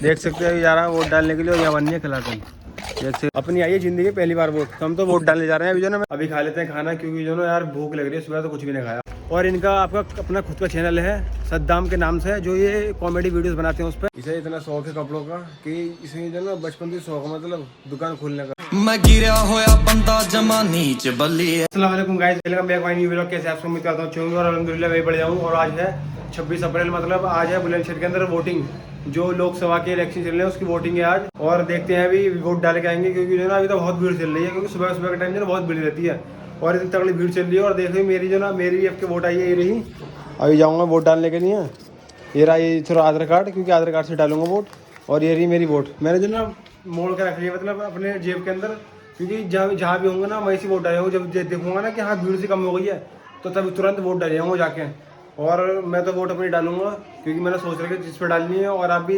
देख सकते हैं जा रहा है वोट डालने के लिए और यहाँ बननी है कलाकंद। देख सकते अपनी आई है जिंदगी पहली बार वोट, तो हम तो वोट डालने जा रहे हैं अभी जो ना। अभी खा लेते हैं खाना, क्योंकि जो ना यार भूख लग रही है, सुबह तो कुछ भी नहीं खाया। और इनका आपका अपना खुद का चैनल है सद्दाम के नाम से, जो ये कॉमेडी वीडियोस बनाते हैं उस पर। इसे इतना शौक है कपड़ों का कि इसे जो ना बचपन से शौक है, मतलब दुकान खोलने का। मैं गिरा होया बंदा जमा नीच बल्ली। अस्सलाम वालेकुम guys, welcome back my new vlog. कैसे आप सब? उम्मीद करता हूँ और अल्हम्दुलिल्लाह मैं बढ़ जाऊँ। और आज है 26 अप्रैल, मतलब आज है बुलंदशहर के अंदर वोटिंग, जो लोकसभा के इलेक्शन चल रहे हैं उसकी वोटिंग है आज। और देखते हैं अभी वोट डाल के आएंगे, क्योंकि जो ना अभी तो बहुत भीड़ चल रही है, क्योंकि सुबह सुबह के टाइम जो ना बहुत भीड़ रहती है और इतनी तगड़ी भीड़ चल रही है। और देखिए मेरी जो ना मेरी भी आपके वोट आई है, ये रही। अभी जाऊँगा वोट डालने के लिए। ये रहा ये थोड़ा आधार कार्ड, क्योंकि आधार कार्ड से डालूंगा वोट। और ये रही मेरी वोट, मैंने जो ना मोड़ के रख लिया, मतलब अपने जेब के अंदर, क्योंकि जहाँ भी होंगे ना मैं इसी वोट डालूंगा। जब देखूंगा ना कि हाँ भीड़ से कम हो गई है, तो तभी तुरंत वोट डाल जाऊँगा जाके। और मैं तो वोट अपनी डालूंगा, क्योंकि मैंने सोच रखा जिस पर डालनी है। और आप भी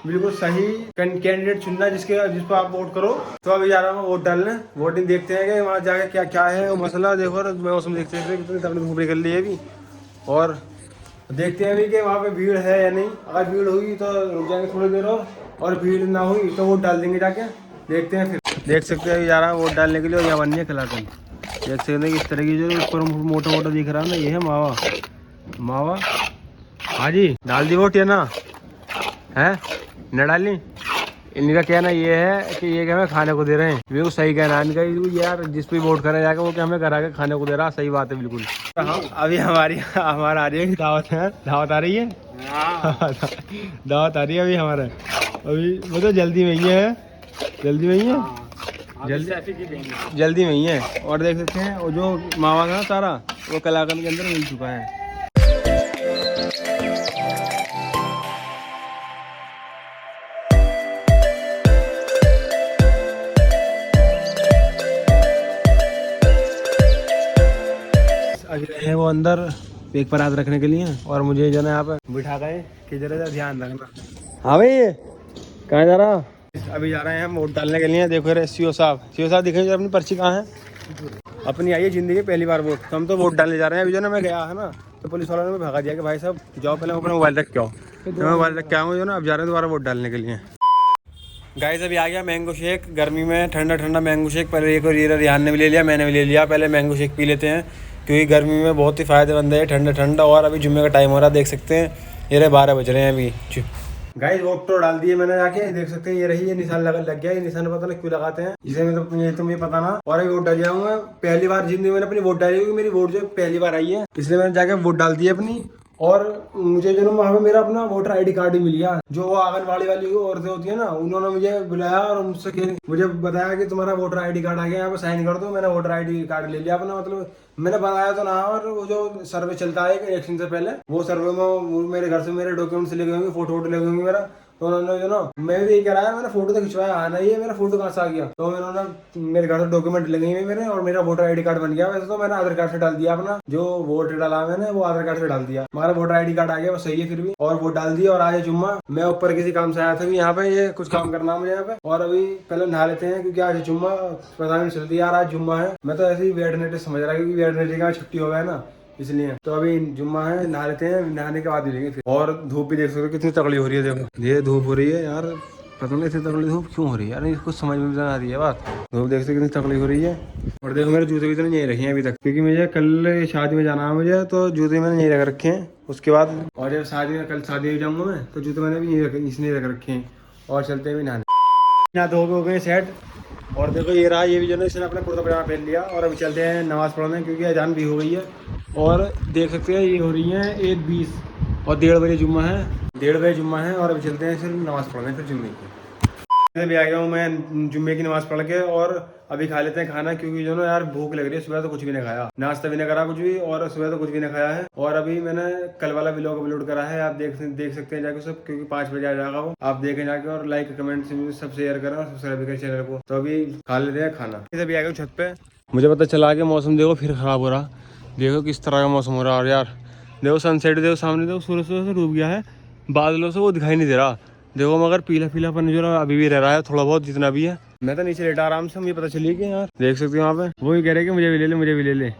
बिल्कुल सही कैंडिडेट चुनना जिस पर आप वोट करो। तो अभी जा रहा हूँ वोट डालने। वोटिंग देखते हैं कि वहाँ जाके क्या क्या है वो मसला। देखो मौसम देखते हैं कितनी तगड़ी धूप निकल रही है अभी। और देखते हैं अभी कि वहाँ पे भीड़ है या नहीं। अगर भीड़ हुई तो रुक जाएंगे थोड़ी देर और भीड़ ना हुई तो वोट डाल देंगे जाके। देखते हैं फिर। देख सकते हैं अभी जा रहा हूँ वोट डालने के लिए और यहाँ बननी है कलाकंद। देख सकते हैं इस तरह की जो ऊपर मोटा मोटा दिख रहा है ना, ये है मावा। मावा हाँ जी, डाल दी वोट या ना है न डालनी। इनका कहना ये है कि ये हमें खाने को दे रहे हैं। बिल्कुल सही कहना है इनका यार, जिस पे वोट करें जाकर वो क्या हमें करा के खाने को दे रहा है। सही बात है बिल्कुल। अभी हमारा आ रही है दावत है। दावत आ रही है दावत आ रही है अभी हमारा। अभी वो तो जल्दी में ही है, जल्दी में ही है, जल्दी में ही है। और देख सकते हैं वो जो मावा था सारा वो कलाकंद के अंदर मिल चुका है। अभी है वो अंदर एक पर हाथ रखने के लिए, और मुझे जो है यहाँ पे बिठा गए कि जरा ध्यान रखना। हाँ भाई कहाँ जा रहा? अभी जा रहे हैं हम वोट डालने के लिए। देखो रे सीओ साहब दिखेंगे अपनी पर्ची कहाँ है। अपनी आई है जिंदगी पहली बार वोट, तो हम तो वोट डालने जा रहे हैं। अभी जो ना मैं गया है ना, तो पुलिस वालों ने भगा दिया कि भाई साहब जाओ पहले अपना मोबाइल रख के आओ। तो मैं मोबाइल रख के आऊँगा जो ना। अब जा रहे हैं दोबारा वोट डालने के लिए। गाइस अभी आ गया मैंगो शेक, गर्मी में ठंडा ठंडा मैंगो शेक। पहले एक और ये रिहान ने भी ले लिया, मैंने भी ले लिया। पहले मैंगो शेक पी लेते हैं, क्योंकि गर्मी में बहुत ही फ़ायदेमंद है ठंडा ठंडा। और अभी जुम्मे का टाइम हो रहा है, देख सकते हैं ये रहे 12 बज रहे हैं अभी। गाइस वोट तो डाल दिए मैंने जाके, देख सकते हैं ये रही। ये निशान लग गया। ये निशान पता नहीं क्यों लगाते हैं जिसे मैं तो ये तुम्हें पता ना। और अभी वोट डाल जाऊँगा। पहली बार जिंदगी में मैंने अपनी वोट डाली, क्योंकि मेरी वोट जो पहली बार आई है, इसलिए मैंने जाके वोट डाल दी अपनी। और मुझे जो ना वहाँ पे मेरा अपना वोटर आईडी कार्ड भी मिल गया। जो वो आंगनबाड़ी वाली औरतें होती है ना, उन्होंने मुझे बुलाया और मुझे बताया कि तुम्हारा वोटर आईडी कार्ड आ गया, यहाँ पे साइन कर दो। मैंने वोटर आईडी कार्ड ले लिया अपना, मतलब मैंने बनाया तो ना। और वो जो सर्वे चलता है इलेक्शन से पहले, वो सर्वे में मेरे घर से मेरे डॉक्यूमेंट्स लेके होंगे, फोटो लगे होंगे मेरा। तो उन्होंने जो ना मैं भी यही कराया, मैंने फोटो तो खिंचवाया आना ही है, मेरा फोटो कहाँ से आ गया। तो उन्होंने मेरे घर से डॉक्यूमेंट लगे हुए मेरे, और मेरा वोटर आईडी कार्ड बन गया। वैसे तो मैंने आधार कार्ड से डाल दिया अपना, जो वोट डाला मैंने वो आधार कार्ड से डाल दिया। हमारा वोटर आईडी कार्ड आ गया, वो सही है फिर भी। और वोट डाल दिया। और आज जुम्मा, मैं ऊपर किसी काम से आया था यहाँ पे, ये कुछ काम करना मुझे यहाँ पे। और अभी पहले नहा लेते हैं, क्योंकि आज जुम्मा पता नहीं चलती यार, आज जुम्मा है। मैं तो ऐसे ही वेटरनरी समझ रहा, क्योंकि वेटरनरी का छुट्टी हो गया ना, इसलिए। तो अभी जुम्मा है, नहा लेते हैं, नहाने के बाद मिलेंगे फिर। और धूप भी देख सकते हो कितनी तगड़ी हो रही है। देखो ये धूप हो रही है यार, पता नहीं इतनी तगड़ी धूप क्यों हो रही है यार, कुछ समझ में नहीं आ रही है बात। धूप देख सकते कितनी तगड़ी हो रही है। और देखो मेरे जूते भी तो नहीं रखे हैं अभी तक, क्योंकि मुझे कल शादी में जाना है मुझे, तो जूते मैंने नहीं रख रखे हैं उसके बाद। और जब कल शादी में जाऊँगा मैं, तो जूते मैंने भी नहीं रख रखे हैं। और चलते हैं नहाने। ना धो हो गए सेट। और देखो ये रहा, ये भी जो है इसने अपना कुर्ता पजामा पहन लिया। और अभी चलते हैं नमाज़ पढ़ने, क्योंकि अजान भी हो गई है। और देख सकते हैं ये हो रही है 1:20 और 1:30 बजे जुम्मा है, 1:30 बजे जुम्मा है। और अभी चलते हैं फिर नमाज़ पढ़ने, फिर जुम्मे की। अभी आ गया हूँ मैं जुम्मे की नमाज़ पढ़ के। और अभी खा लेते हैं खाना, क्योंकि जो ना यार भूख लग रही है। सुबह तो कुछ भी नहीं खाया, नाश्ता भी नहीं करा कुछ भी, और सुबह तो कुछ भी नहीं खाया है। और अभी मैंने कल वाला व्लॉग अपलोड करा है, आप देख सकते हैं जाके सब, क्योंकि 5 बजे आ जाएगा वो। आप देखें जाके, और लाइक कमेंट सब शेयर करें और सब्सक्राइब करें चैनल को। तो अभी खा लेते हैं खाना। अभी आ गया छत पे। मुझे पता चला कि मौसम देखो फिर खराब हो रहा। देखो किस तरह का मौसम हो रहा है यार। देखो सनसेट देखो सामने, देखो सूरज से डूब गया है बादलों से, वो दिखाई नहीं दे रहा। देखो मगर पीला पीलापन जो अभी भी रह रहा है थोड़ा बहुत, जितना भी है। मैं तो नीचे लेटा आराम से, मुझे पता चली कि यार देख सकते हो वहाँ पे वो ही कह रहे कि मुझे भी ले ले, मुझे भी ले ले।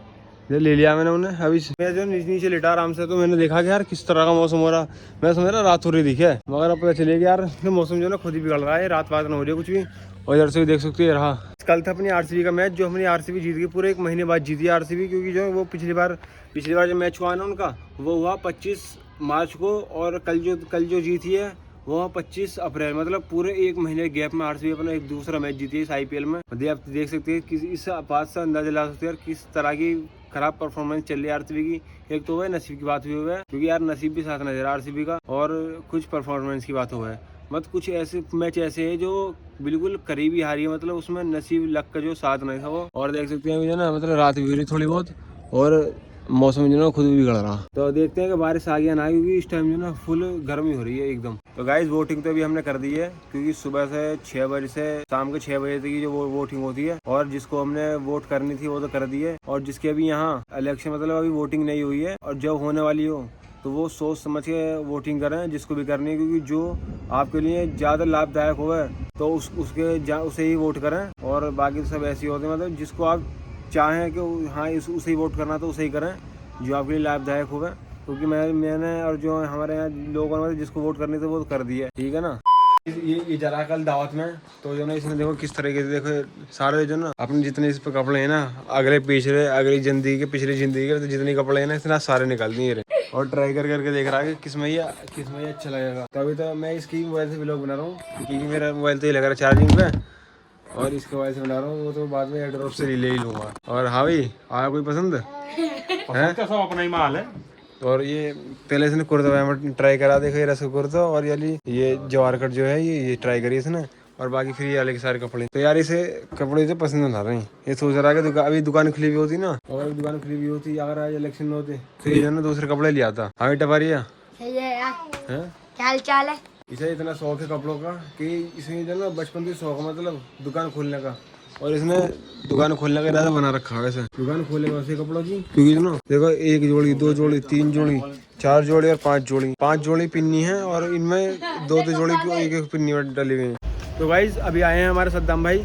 ये ले लिया मैंने उन्हें। अभी मैं जो नीचे लेटा आराम से, तो मैंने देखा कि यार किस तरह का मौसम हो रहा। मैं समझ रहा रात हो रही दिखे, मगर अब पता चले कि यार मौसम जो ना खुद ही बिगड़ रहा है, रात न हो रही है कुछ भी। और इधर से भी देख सकते हो रहा। कल था अपनी आरसीबी का मैच, जो अपनी आरसीबी जीत गई, पूरे 1 महीने बाद जीती आरसीबी, क्योंकि जो वो पिछली बार जो मैच हुआ ना उनका, वो हुआ 25 मार्च को, और कल जो जीती है वो 25 अप्रैल, मतलब पूरे 1 महीने गैप में आरसीबी अपना एक दूसरा मैच जीती है इस आईपीएल में। आप देख सकते हैं कि इस बात से अंदाजा ला सकते हैं किस तरह की खराब परफॉर्मेंस चल रही है आरसीबी की। एक तो वह नसीब की बात हुई है, क्योंकि यार नसीब भी साथ नजर आरसीबी का, और कुछ परफॉर्मेंस की बात हुआ है। मत कुछ ऐसे मैच ऐसे है जो बिल्कुल करीबी हारी है, मतलब उसमें नसीब लक का जो साथ नहीं था वो। और देख सकते हैं जो ना, मतलब रात भी हो रही थोड़ी बहुत, और मौसम जो ना खुद भी बिगड़ रहा। तो देखते हैं कि बारिश आ गया ना, क्योंकि इस टाइम जो ना फुल गर्मी हो रही है एकदम। तो गाइस वोटिंग तो अभी हमने कर दी है, क्योंकि सुबह से 6 बजे से शाम के 6 बजे तक की जो वोटिंग होती है, और जिसको हमने वोट करनी थी वो तो कर दी है। और जिसके अभी यहाँ इलेक्शन मतलब अभी वोटिंग नहीं हुई है, और जब होने वाली हो तो वो सोच समझ के वोटिंग करें जिसको भी करनी है, क्योंकि जो आपके लिए ज़्यादा लाभदायक हो तो उसे ही वोट करें। और बाकी सब ऐसे होते हैं, मतलब जिसको आप चाहें कि हाँ उसे ही वोट करना, तो उसे ही करें जो आपके लिए लाभदायक होगा। क्योंकि मैंने और जो हमारे यहाँ लोगों ने जिसको वोट करनी थी वो कर दिया, ठीक है ना। ये जरा कल दावत में तो जो ना इसने देखो किस तरीके से, देखो सारे जो ना अपने जितने इस पे कपड़े हैं ना, अगले पिछले अगली जिंदगी के पिछली जिंदगी के जितने कपड़े हैं ना, इसने सारे निकाल दिए। और ट्राई करके देख रहा है कि किस में ये अच्छा लगेगा। तो अभी तो मैं इसकी मोबाइल से व्लॉग बना रहा हूँ, क्योंकि मेरा मोबाइल तो ये लग रहा है चार्जिंग पे, और इसके मोबाइल से बना रहा हूँ। वो तो बाद में एयरड्रॉप से ले ही लूँगा। और हाँ भाई, आया कोई पसंद है? सब अपना ही माल है। और ये पहले इसने कुर्ता ट्राई करा, देखो ये रस्क कुर्ता, और ये जवार कट जो है ये ट्राई करी इसने, और बाकी फिर ये वाले के सारे कपड़े। तो यार इसे कपड़े तो पसंद ना रहे, ये सोच रहा है कि अभी दुकान खुली हुई होती ना, और दुकान खुली हुई होती, अगर आज इलेक्शन में होते तो ये ना दूसरे कपड़े ले आता। हाँ टपारिया, क्या हाल चाल है? इसे इतना शौक है कपड़ों का कि इसने जो ना बचपन से शौक है, मतलब दुकान खोलने का। और इसने दुकान खोलने का इरादा बना रखा है, वैसे दुकान खोलेगा वैसे कपड़ों की, क्योंकि ना देखो 1 जोड़ी 2 जोड़ी 3 जोड़ी 4 जोड़ी और 5 जोड़ी पिन्नी है, और इनमें 2 जोड़ी की एक पिन्नी डली हुई है। तो गाइस अभी आए हैं हमारे सद्दाम भाई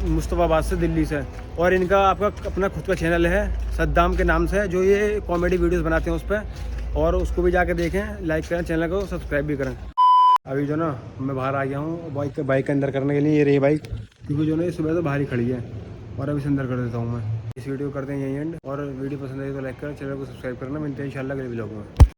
मुस्तफाबाद से, दिल्ली से, और इनका आपका अपना खुद का चैनल है सद्दाम के नाम से, जो ये कॉमेडी वीडियोस बनाते हैं उस पर, और उसको भी जाके देखें, लाइक करें, चैनल को सब्सक्राइब भी करें। अभी जो ना मैं बाहर आ गया हूँ बाइक के अंदर करने के लिए, ये रही बाइक, क्योंकि जो ना ये सुबह तो बाहर ही खड़ी है, और अभी से अंदर कर देता हूँ मैं। इस वीडियो को करते हैं यही एंड, और वीडियो पसंद आई तो लाइक करें, चैनल को सब्सक्राइब करना। मिलते हैं इंशाल्लाह अगले व्लॉग में।